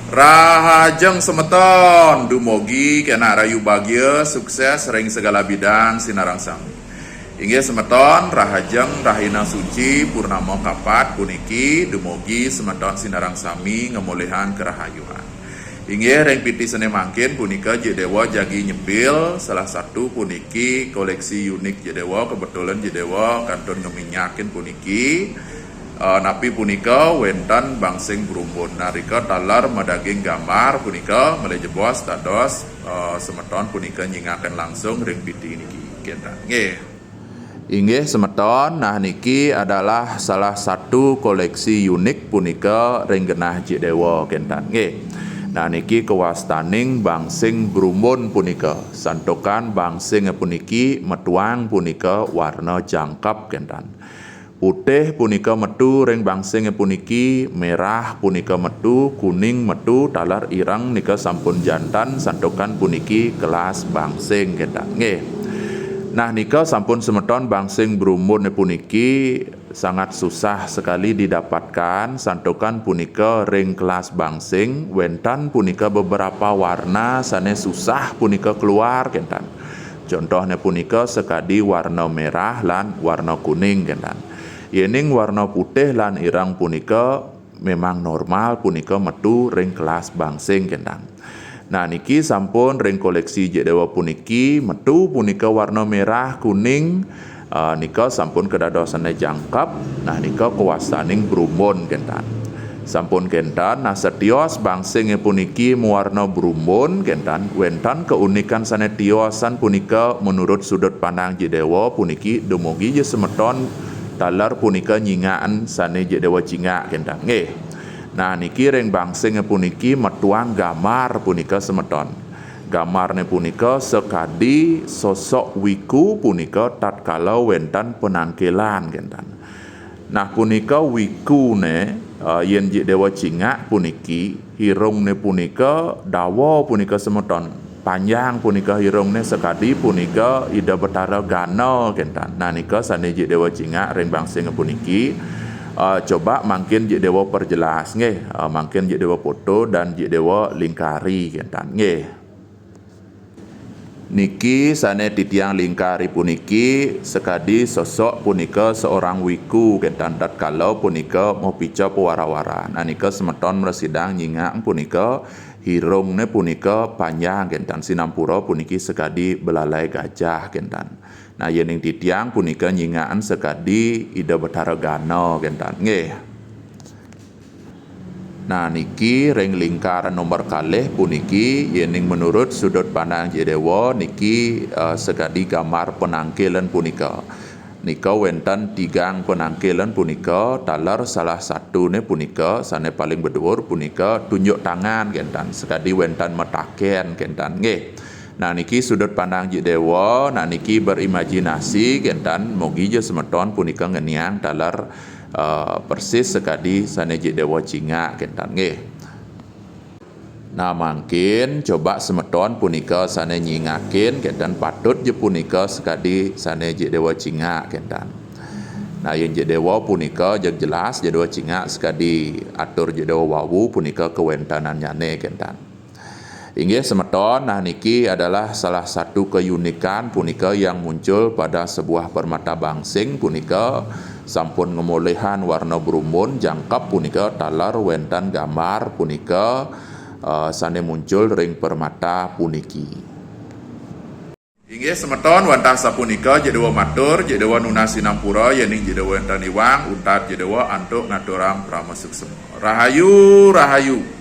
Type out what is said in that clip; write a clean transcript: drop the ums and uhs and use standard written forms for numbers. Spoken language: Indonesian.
Rahajeng semeton, dumugi kena rayu bahagia, sukses ring segala bidang sinarang sami. Inggih semeton rahajeng rahina suci purnama kapat puniki dumugi semeton sinarang sami ngemulihan kerahayuan. Inggih ring piti sene mangkin punika Jedewa jagi nyepil salah satu puniki koleksi unik Jedewa, kebetulan Jedewa kantun ngeminyakin puniki. Napi punika wenten bangsing berumbun narika talar medaging gambar punika melejebos tados semeton punika nyingaken langsung ring piti niki kenta. Inggih semeton, nah niki adalah salah satu koleksi unik punika ring genah Jedewa kenta. Nah niki kewastaning bangsing berumbun punika santokan bangsing puniki metuang punika warna jangkap kentan. Putih punika metu ring bangsing puniki, merah punika metu, kuning metu, talar irang nika sampun jantan santokan puniki kelas bangsing kentan. Nah nika sampun semeton bangsing berumbun puniki sangat susah sekali didapatkan santokan punika ring kelas bangsing wentan punika beberapa warna sane susah punika keluar kentan. Contohnya punika sekadi warna merah lan warna kuning kentan. Yening warna putih lan irang punika memang normal punika metu ring kelas bangsing kentan. Nah niki sampun ring koleksi Jedewa puniki metu punika warna merah kuning nika sampun kedadosane jangkap. Nah nika kuasaning berumbun kentan. Sampun kentan nah setios bangsing puniki mewarna berumbun kentan wentan keunikan sane tiosan punika menurut sudut pandang Jedewa puniki dumugi je semeton talar punika nyingaan sane Jedewa cingak kentang. Nah niki ring bangsing puniki metuang gambar punika semeton. Gamarne punika sekadi sosok wiku punika tatkala wentan penangkelan kentan. Nah punika wiku yen Jedewa cingak puniki hirungne punika dawa punika semeton. Panjang punika hirungnya sekadi punika ida betara gana kentan. Nah nika sane Jedewa cingak ring bangsing puniki coba mangkin Jedewa perjelas mangkin Jedewa foto dan Jedewa lingkari kentan niki sane titiang lingkari puniki sekadi sosok punika seorang wiku kentan tatkala punika mau pica pewara-wara. Nah nika semeton meresidang nyingak punika hirungnya punika panjang kentan sinampura puniki sekadi belalai gajah kentan. Nah yening titiang punika nyingaan sekadi ida betara gana kentan Nah niki ring lingkaran nomor kalih puniki yening menurut sudut pandang Jedewa niki sekadi gambar penangkelan punika. Nika wentan tigang penangkelan punika talar salah satu punika sane paling berdhuwur punika tunjuk tangan kentan sekadi wentan metaken kentan Nah niki sudut pandang Jedewa nah niki berimajinasi kentan mogi je semeton punika ngeniang talar persis sekadi sane Jedewa cingak kentan Nah mungkin coba semeton punika sane nyingakin kentan patut je punika sekadi sane Jedewa cingak kentan. Nah yang Jedewa punika jeg jelas Jedewa cingak sekadi atur Jedewa wawu punika kewentanan nyane kentan. Inggih semeton nah niki adalah salah satu keunikan punika yang muncul pada sebuah permata bangsing punika sampun ngemulihan warna berumbun jangkap punika talar wentan gambar punika sane muncul ring permata puniki. Inggih semeton wantah sapunika Jedewa matur Jedewa nuna sinampura yening Jedewa enten iwang untat Jedewa antuk ngaturang pramesuk semua. Rahayu rahayu.